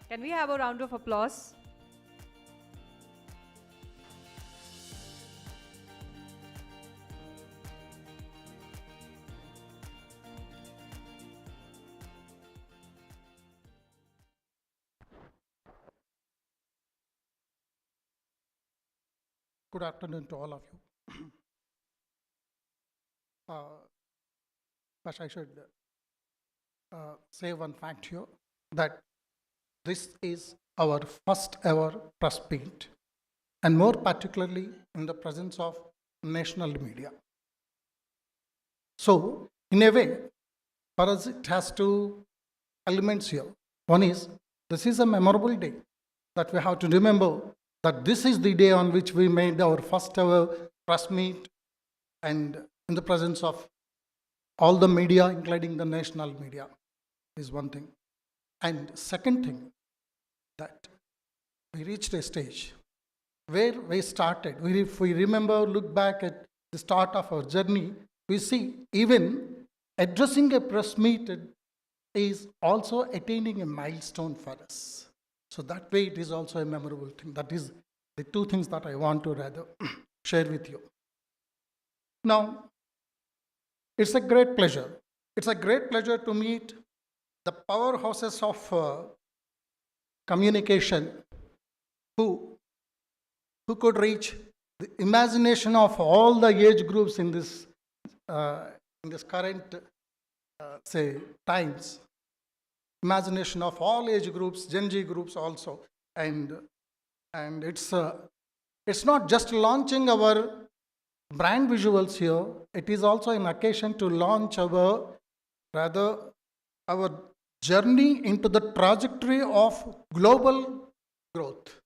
Can we have a round of applause? Good afternoon to all of you. Uh, but I should say one fact here that this is our first ever press meet, and more particularly in the presence of national media. So, in a way, for us, it has two elements here. One is this is a memorable day that we have to remember that this is the day on which we made our first ever press meet and in the presence of all the media, including the national media, is one thing. And second thing, that we reached a stage where we started. If we remember, look back at the start of our journey, we see even addressing a press meet is also attaining a milestone for us. So that way it is also a memorable thing. That is the two things that I want to rather share with you. Now, it's a great pleasure. It's a great pleasure to meet the powerhouses of communication who could reach the imagination of all the age groups in this current say times. Imagination of all age groups, Gen Z groups also, and it's not just launching our brand visuals here. It is also an occasion to launch our journey into the trajectory of global growth.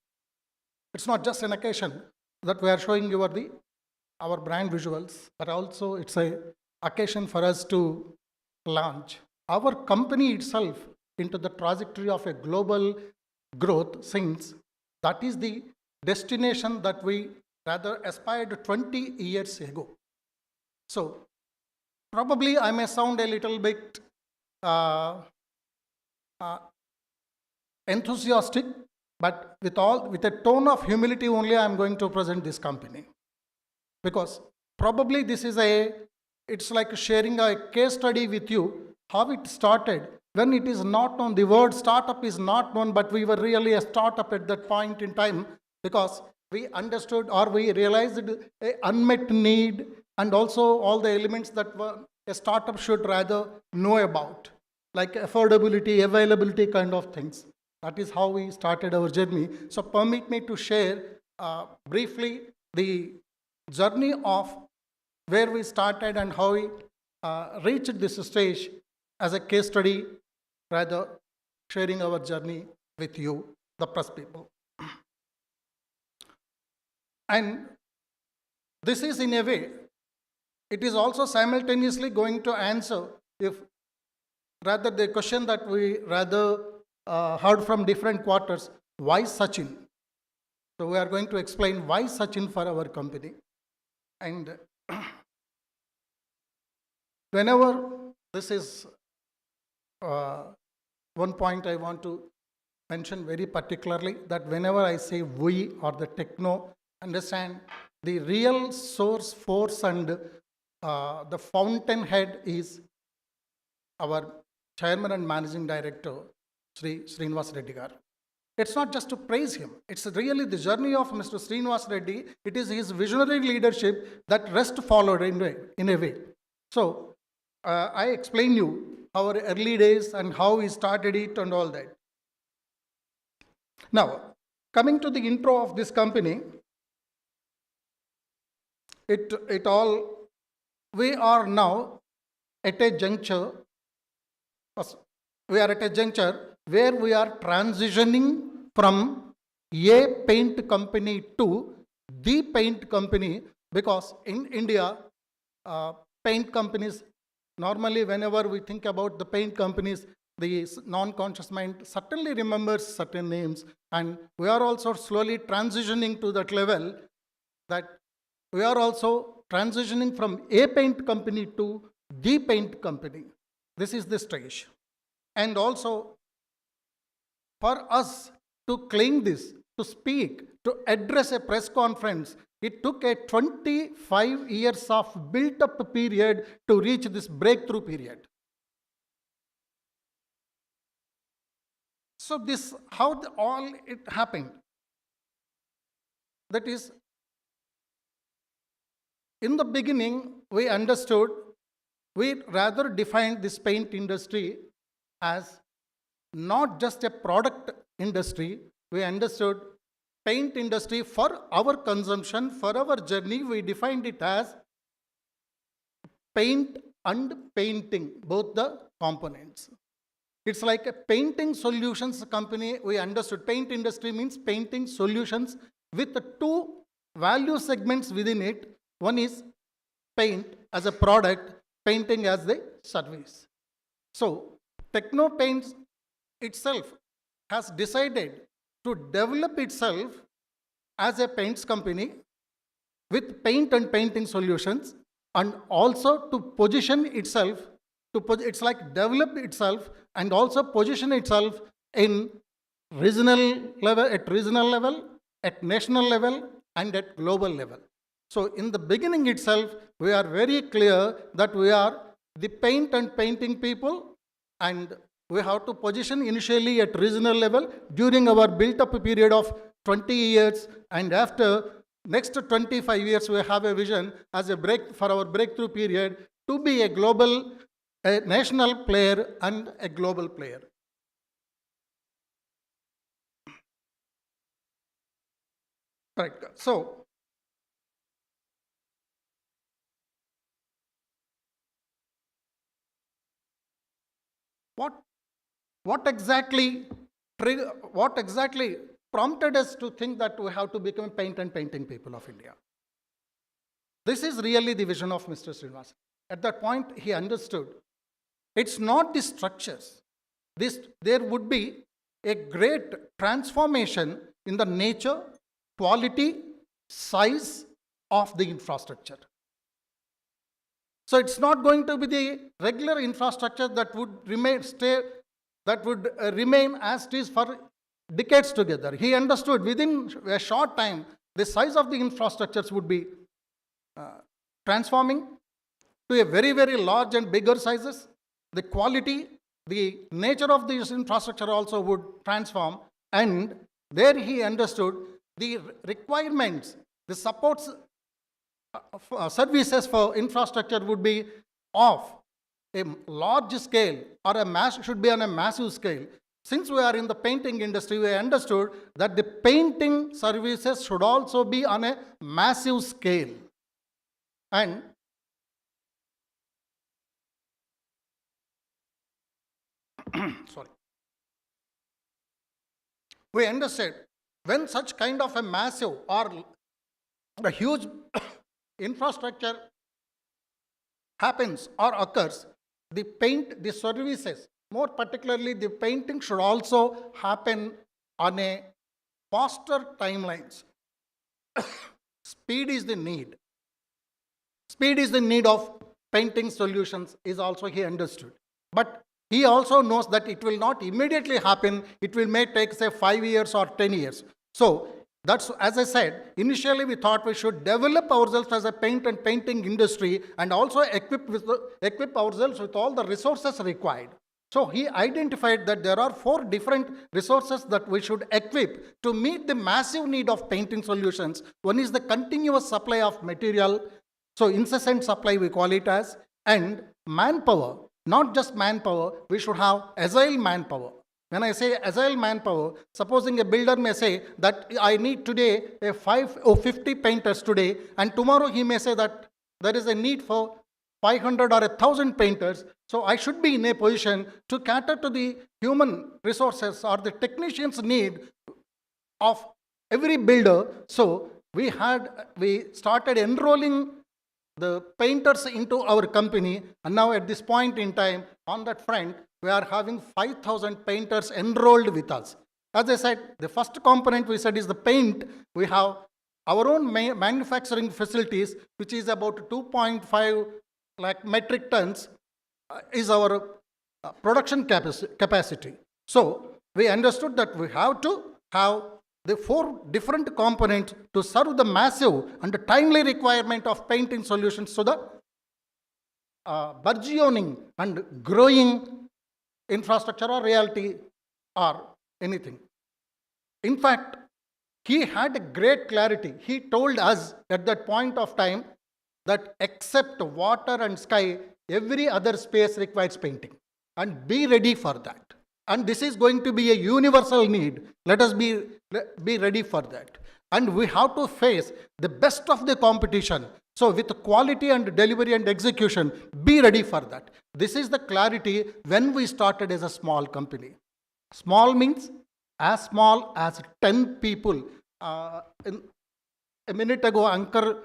It's not just an occasion that we are showing you our brand visuals, but also it's a occasion for us to launch our company itself into the trajectory of a global growth, since that is the destination that we rather aspired 20 years ago. So probably I may sound a little bit enthusiastic, but with a tone of humility only I am going to present this company, because probably it's like sharing a case study with you, how it started when it is not known. The word startup is not known, but we were really a startup at that point in time, because we understood or we realized an unmet need, and also all the elements that a startup should rather know about, like affordability, availability kind of things. That is how we started our journey. So permit me to share briefly the journey of where we started and how we reached this stage as a case study, rather sharing our journey with you, the press people. And this is, in a way, it is also simultaneously going to answer if rather the question that we heard from different quarters, why Sachin? So we are going to explain why Sachin for our company. And whenever this is one point I want to mention very particularly, that whenever I say we or the techno, understand the real source force and the fountainhead is our chairman and managing director, Srinivas Reddy Garu. It's not just to praise him. It's really the journey of Mr. Srinivas Reddy. It is his visionary leadership that rest followed in a way. So I explain you our early days and how we started it and all that. Now, coming to the intro of this company, we are now at a juncture. We are at a juncture where we are transitioning from a paint company to the paint company, because in India, paint companies, normally whenever we think about the paint companies, the non-conscious mind certainly remembers certain names, and we are also slowly transitioning to that level, that we are also transitioning from a paint company to the paint company. This is the stage. And also, For us to claim this, to speak, to address a press conference, it took a 25 years of built-up period to reach this breakthrough period. So this, how all it happened. That is, in the beginning, we understood, we rather defined this paint industry as not just a product industry. We understood paint industry for our consumption, for our journey. We defined it as paint and painting, both the components. It's like a painting solutions company. We understood paint industry means painting solutions with the two value segments within it. One is paint as a product, painting as the service. So Techno Paints itself has decided to develop itself as a paints company with paint and painting solutions, and also to position itself, it's like develop itself and also position itself in regional level, at national level, and at global level. So in the beginning itself, we are very clear that we are the paint and painting people, and we have to position initially at regional level during our built-up period of 20 years, and after next 25 years, we have a vision as a for our breakthrough period to be a global, a national player and a global player. Right. So what exactly prompted us to think that we have to become paint and painting people of India? This is really the vision of Mr. Srinivasan. At that point, he understood it's not the structures. There would be a great transformation in the nature, quality, size of the infrastructure. So it's not going to be the regular infrastructure that would remain as it is for decades together. He understood within a short time the size of the infrastructures would be transforming to a very, very large and bigger sizes. The quality, the nature of this infrastructure also would transform, and there he understood the requirements, the supports, services for infrastructure would be of a large scale, or should be on a massive scale. Since we are in the painting industry, we understood that the painting services should also be on a massive scale. And sorry, we understood when such kind of a massive or a huge infrastructure happens or occurs, the services, more particularly the painting, should also happen on a faster timelines. Speed is the need. Speed is the need of painting solutions is also he understood. But he also knows that it will not immediately happen. It may take, say, 5 years or 10 years. So that's, as I said, initially we thought we should develop ourselves as a paint and painting industry and also equip ourselves with all the resources required. So he identified that there are 4 different resources that we should equip to meet the massive need of painting solutions. One is the continuous supply of material, so incessant supply we call it as, and manpower. Not just manpower, we should have agile manpower. When I say agile manpower, supposing a builder may say that I need today 5 or 50 painters today, and tomorrow he may say that there is a need for 500 or 1,000 painters. So I should be in a position to cater to the human resources or the technicians' need of every builder. So we started enrolling the painters into our company, and now at this point in time, on that front, we are having 5,000 painters enrolled with us. As I said, the first component we said is the paint. We have our own manufacturing facilities, which is about 2.5 lakh metric tons, is our production capacity. So we understood that we have to have the 4 different components to serve the massive and timely requirement of painting solutions to the burgeoning and growing infrastructure or reality or anything. In fact, he had a great clarity. He told us at that point of time that except water and sky, every other space requires painting. And be ready for that. And this is going to be a universal need. Let us be ready for that. And we have to face the best of the competition. So with quality and delivery and execution, be ready for that. This is the clarity when we started as a small company. Small means as small as 10 people. A minute ago, Ankur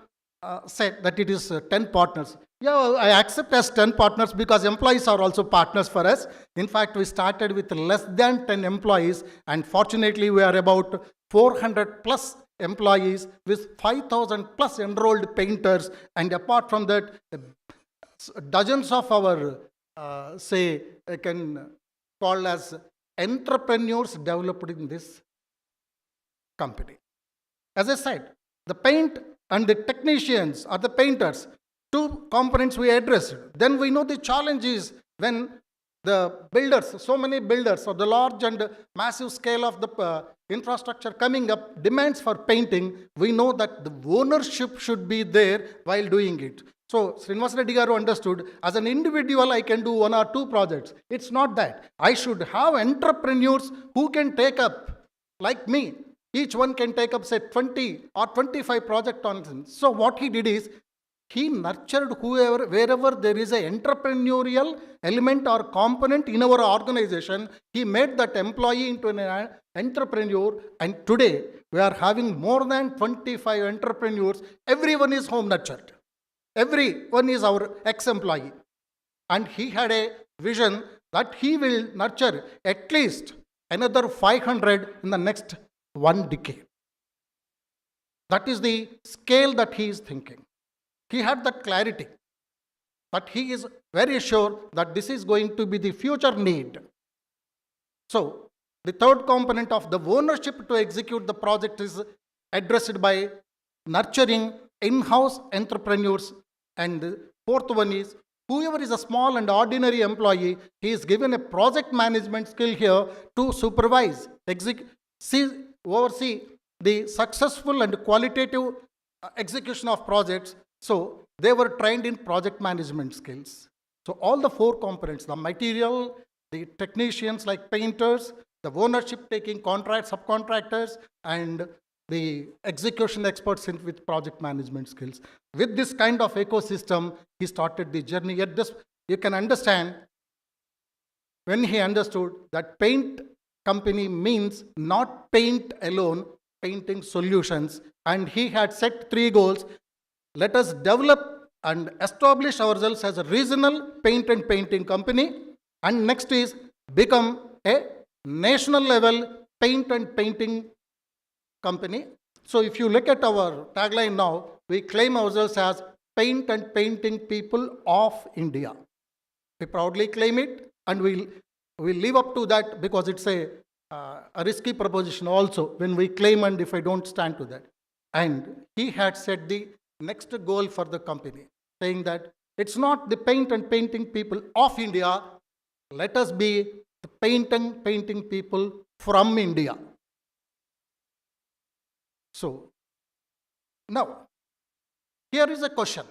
said that it is 10 partners. Yeah, I accept as 10 partners because employees are also partners for us. In fact, we started with less than 10 employees, and fortunately, we are about 400 plus employees with 5,000 plus enrolled painters, and apart from that, dozens of our, I can call as entrepreneurs developed in this company. As I said, the paint and the technicians or the painters, 2 components we addressed. Then we know the challenge is when the builders, so many builders, or the large and massive scale of the infrastructure coming up demands for painting, we know that the ownership should be there while doing it. So Srinivas Reddy Garu understood, as an individual I can do 1 or 2 projects. It's not that. I should have entrepreneurs who can take up, like me. Each one can take up, say, 20 or 25 projects on. So what he did is, he nurtured wherever there is an entrepreneurial element or component in our organization, he made that employee into an entrepreneur. And today, we are having more than 25 entrepreneurs. Everyone is home nurtured. Everyone is our ex-employee. And he had a vision that he will nurture at least another 500 in the next 1 decade. That is the scale that he is thinking. He had that clarity. But he is very sure that this is going to be the future need. So, the 3rd component of the ownership to execute the project is addressed by nurturing in-house entrepreneurs. And the 4th one is, whoever is a small and ordinary employee, he is given a project management skill here to supervise, oversee the successful and qualitative execution of projects. So they were trained in project management skills. So all the 4 components, the material, the technicians like painters, the ownership taking contracts, subcontractors, and the execution experts with project management skills. With this kind of ecosystem, he started the journey. Yet this, you can understand, when he understood that paint company means not paint alone, painting solutions. And he had set 3 goals. Let us develop and establish ourselves as a regional paint and painting company. And next is become a national level paint and painting company. So if you look at our tagline now, we claim ourselves as paint and painting people of India. We proudly claim it, and we'll live up to that, because it's a risky proposition also when we claim and if I don't stand to that. And he had set the next goal for the company, saying that it's not the paint and painting people of India, let us be the paint and painting people from India. So, now, here is a question.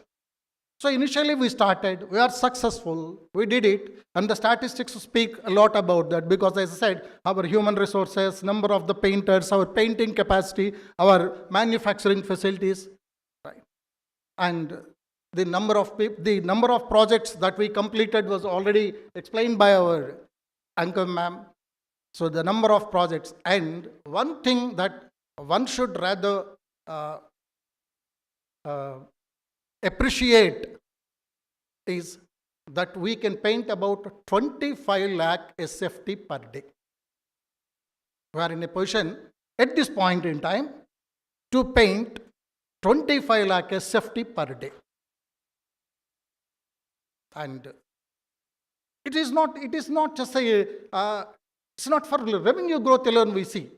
So initially we started, we are successful, we did it, and the statistics speak a lot about that, because as I said, our human resources, number of the painters, our painting capacity, our manufacturing facilities, right? And the number of projects that we completed was already explained by our anchor ma'am. So the number of projects, and one thing that one should rather appreciate is that we can paint about 25 lakh SFT per day. We are in a position at this point in time to paint 25 lakh SFT per day. And it is not just a It's not for revenue growth alone we see.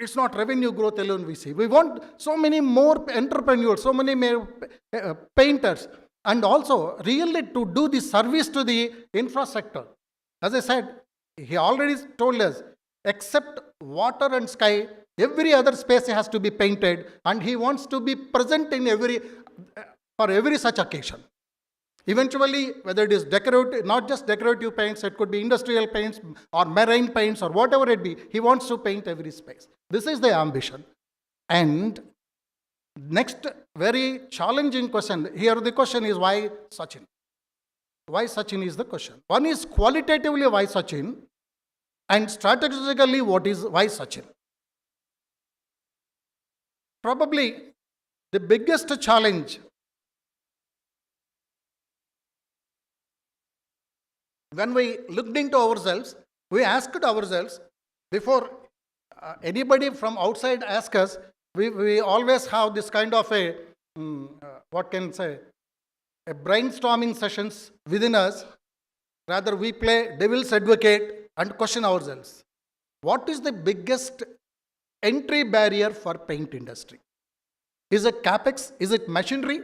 It's not revenue growth alone we see. We want so many more entrepreneurs, so many more painters, and also really to do the service to the infrastructure. As I said, he already told us, except water and sky, every other space has to be painted, and he wants to be present in for every such occasion. Eventually, whether it is decorative, not just decorative paints, it could be industrial paints or marine paints or whatever it be, he wants to paint every space. This is the ambition. And next, very challenging question. Here the question is, why Sachin? Why Sachin is the question. One is qualitatively why Sachin, and strategically why Sachin. Probably the biggest challenge when we looked into ourselves, we asked ourselves, before anybody from outside asks us, we always have this kind of a brainstorming sessions within us. Rather, we play devil's advocate and question ourselves. What is the biggest entry barrier for paint industry? Is it capex? Is it machinery?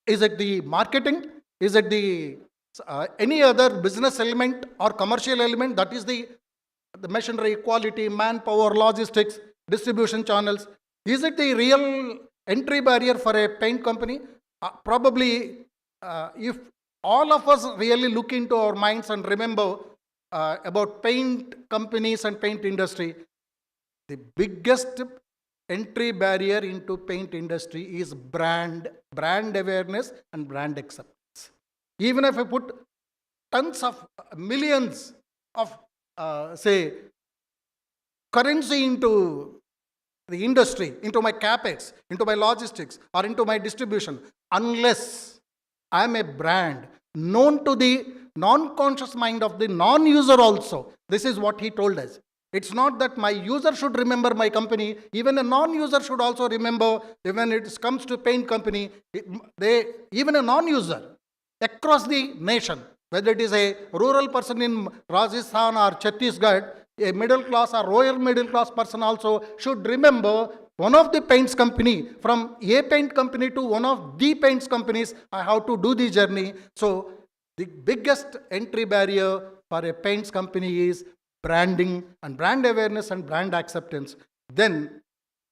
Is it the marketing? Is it the any other business element or commercial element? That is the machinery, quality, manpower, logistics, distribution channels. Is it the real entry barrier for a paint company? Probably, if all of us really look into our minds and remember about paint companies and paint industry, the biggest entry barrier into paint industry is brand awareness and brand acceptance. Even if I put tons of millions of currency into the industry, into my capex, into my logistics, or into my distribution, unless I am a brand known to the non-conscious mind of the non-user also. This is what he told us. It's not that my user should remember my company, even a non-user should also remember. When it comes to paint company, even a non-user across the nation, whether it is a rural person in Rajasthan or Chhattisgarh, a middle class or royal middle class person also should remember one of the paints company, from a paint company to one of the paints companies, I have to do the journey. So the biggest entry barrier for a paints company is branding and brand awareness and brand acceptance. Then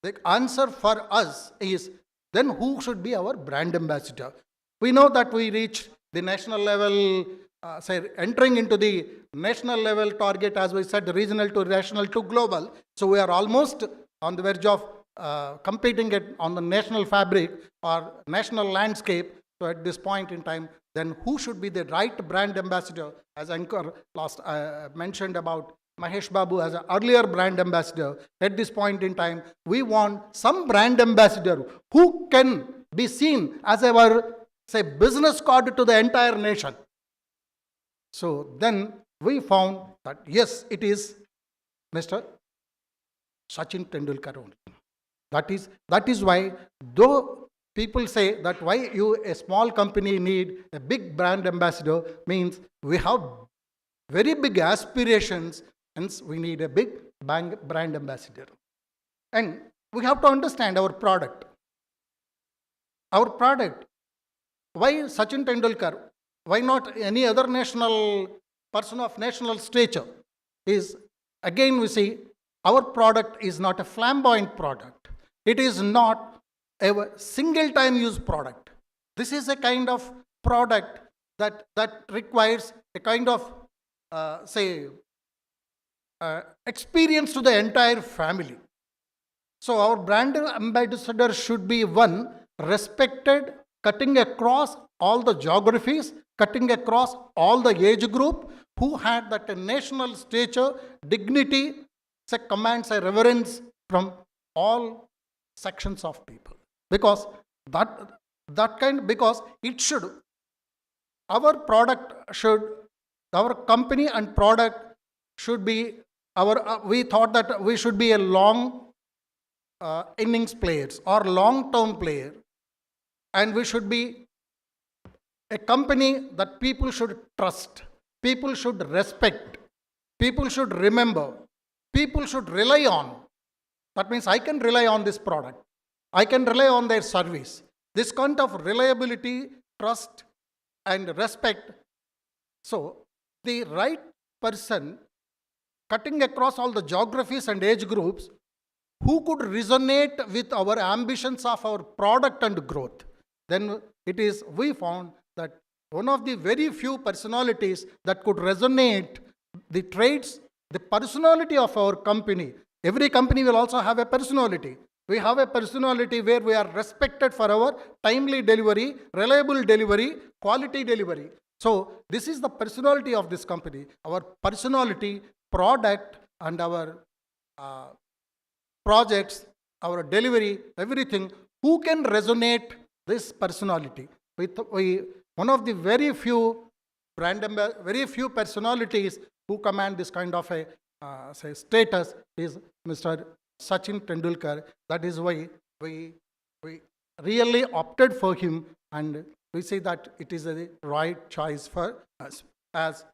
the answer for us is, then who should be our brand ambassador? We know that we reach the national level, entering into the national level target, as we said, regional to national to global. So we are almost on the verge of competing on the national fabric or national landscape. So at this point in time, then who should be the right brand ambassador? As Anchor last mentioned about Mahesh Babu as an earlier brand ambassador, at this point in time, we want some brand ambassador who can be seen as our, business card to the entire nation. So then we found that, yes, it is Mr. Sachin Tendulkar only. That is why, though people say that why a small company need a big brand ambassador, means we have very big aspirations, hence we need a big brand ambassador. And we have to understand our product. Our product, why Sachin Tendulkar? Why not any other national person of national stature? Is, again we see, our product is not a flamboyant product. It is not a single time use product. This is a kind of product that requires a kind of experience to the entire family. So our brand ambassador should be one respected, cutting across all the geographies, cutting across all the age group, who had that national stature, dignity, commands a reverence from all sections of people. Because because it should, our company and product should be we thought that we should be a long innings players or long-term player, and we should be a company that people should trust, people should respect, people should remember, people should rely on. That means I can rely on this product. I can rely on their service. This kind of reliability, trust, and respect. So, the right person cutting across all the geographies and age groups who could resonate with our ambitions of our product and growth. Then we found that one of the very few personalities that could resonate the traits, the personality of our company. Every company will also have a personality. We have a personality where we are respected for our timely delivery, reliable delivery, quality delivery. So this is the personality of this company. Our personality, product, and our projects, our delivery, everything. Who can resonate this personality? One of the very few very few personalities who command this kind of a status is Mr. Sachin Tendulkar. That is why we really opted for him, and we say that it is the right choice for us. As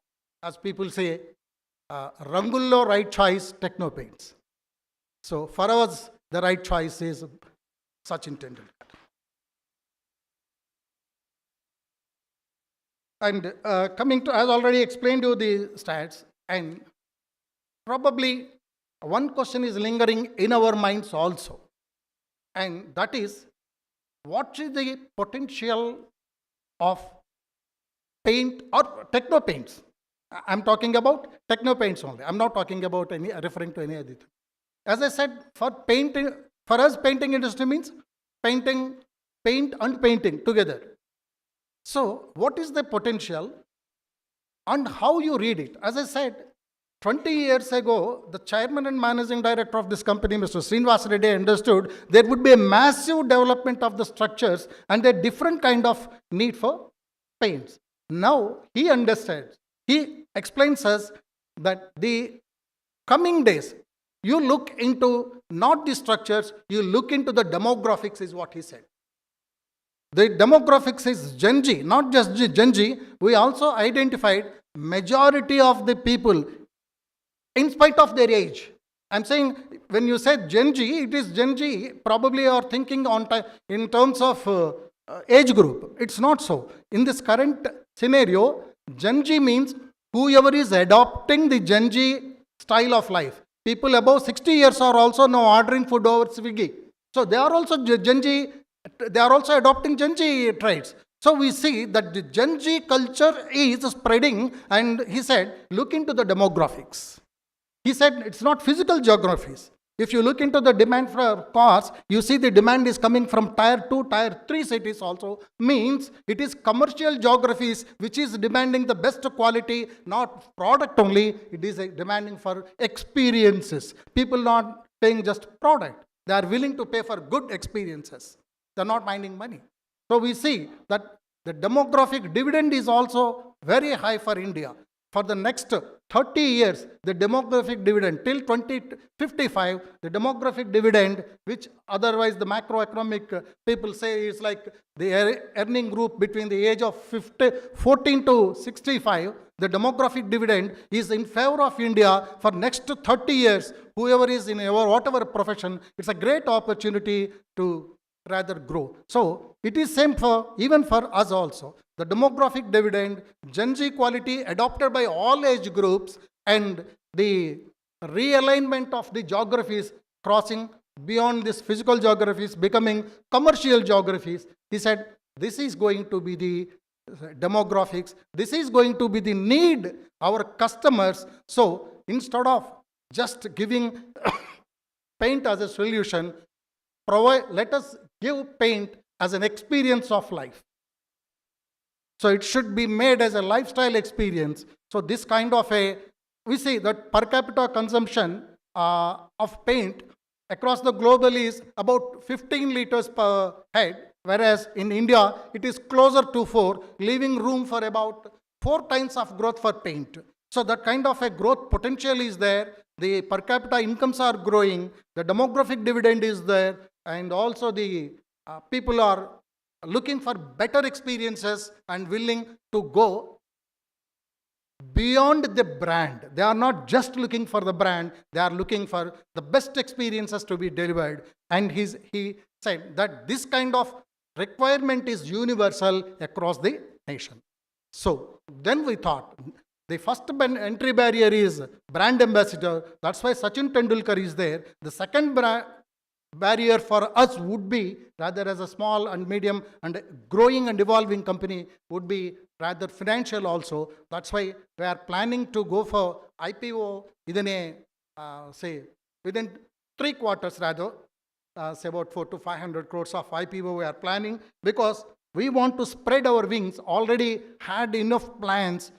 people say, Rangullo right choice, Techno Paints. So for us, the right choice is Sachin Tendulkar. And coming to, as already explained you the stats, and probably one question is lingering in our minds also, and that is, what is the potential of paint or Techno Paints? I'm talking about Techno Paints only. I'm not talking about referring to any other thing. As I said, for us, painting industry means paint and painting together. So, what is the potential and how you read it? As I said, 20 years ago, the chairman and managing director of this company, Mr. Srinivas Reddy, understood there would be a massive development of the structures and a different kind of need for paints. Now, he understands. He explains us that the coming days, you look into not the structures, you look into the demographics, is what he said. The demographics is Gen Z, not just Gen Z. We also identified majority of the people in spite of their age. I'm saying when you say Gen Z, it is Gen Z, probably you are thinking in terms of age group. It's not so. In this current scenario, Gen Z means whoever is adopting the Gen Z style of life. People above 60 years are also now ordering food over Swiggy. So they are also Gen Z. They are also adopting Gen Z traits. So we see that the Gen Z culture is spreading, and he said, look into the demographics. He said it's not physical geographies. If you look into the demand for cars, you see the demand is coming from tier 2, tier 3 cities also. Means it is commercial geographies which is demanding the best quality, not product only. It is demanding for experiences. People not paying just product. They are willing to pay for good experiences. They're not minding money. So we see that the demographic dividend is also very high for India. For the next 30 years, the demographic dividend till 2055, the demographic dividend, which otherwise the macroeconomic people say is like the earning group between the age of 14 to 65, the demographic dividend is in favor of India for next 30 years. Whoever is in whatever profession, it's a great opportunity to rather grow. So it is same for even for us also. The demographic dividend, Gen Z quality adopted by all age groups, and the realignment of the geographies crossing beyond this physical geographies, becoming commercial geographies. He said this is going to be the demographics. This is going to be the need our customers. So instead of just giving paint as a solution, let us give paint as an experience of life. So it should be made as a lifestyle experience. So this kind of we see that per capita consumption of paint across the global is about 15 liters per head, whereas in India it is closer to 4, leaving room for about 4 times of growth for paint. So that kind of a growth potential is there. The per capita incomes are growing. The demographic dividend is there. And also the people are looking for better experiences and willing to go beyond the brand. They are not just looking for the brand, they are looking for the best experiences to be delivered. And he said that this kind of requirement is universal across the nation. So then we thought the first entry barrier is brand ambassador. That's why Sachin Tendulkar is there. The second barrier for us would be, rather as a small and medium and growing and evolving company, would be rather financial also. That's why we are planning to go for IPO within say within 3 quarters, rather say about 4 to 500 crores of IPO we are planning, because we want to spread our wings. Already had enough plans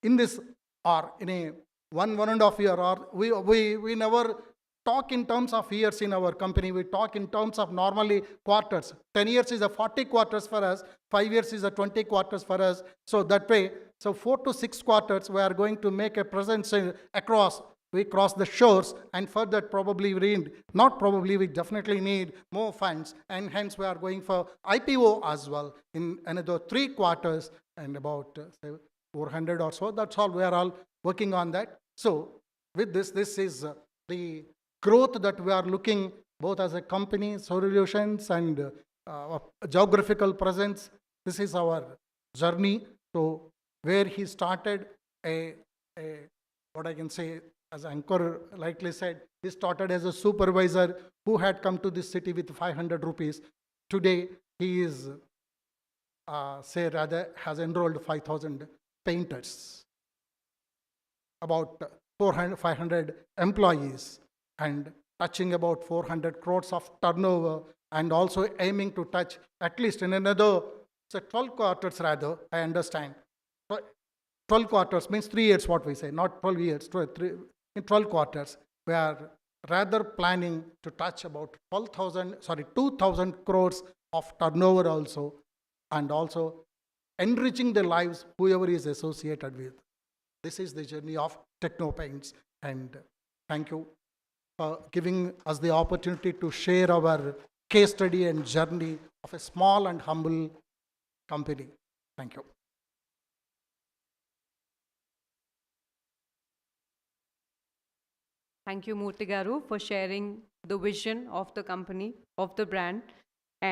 in this, or in a 1.5 year, or we never talk in terms of years in our company. We talk in terms of normally quarters. 10 years is a 40 quarters for us. 5 years is a 20 quarters for us. So that way, so 4 to 6 quarters, we are going to make a presence across. We cross the shores, and further probably we need, not probably, we definitely need more funds, and hence we are going for IPO as well in another 3 quarters and about say 400 or so. That's all. We are all working on that. So with this is the growth that we are looking, both as a company, solutions, and geographical presence. This is our journey. So where he started, what I can say, as Ankur likely said, he started as a supervisor who had come to this city with 500 rupees. Today, he is, say rather, has enrolled 5,000 painters, about 500 employees, and touching about 400 crores of turnover, and also aiming to touch at least in another, say 12 quarters rather, I understand. 12 quarters means 3 years, what we say, not 12 years, in 12 quarters, we are rather planning to touch about 2,000 crores of turnover also, and also enriching the lives whoever is associated with. This is the journey of Techno Paints, and thank you for giving us the opportunity to share our case study and journey of a small and humble company. Thank you. Thank you, Murthy Garu, for sharing the vision of the company, of the brand.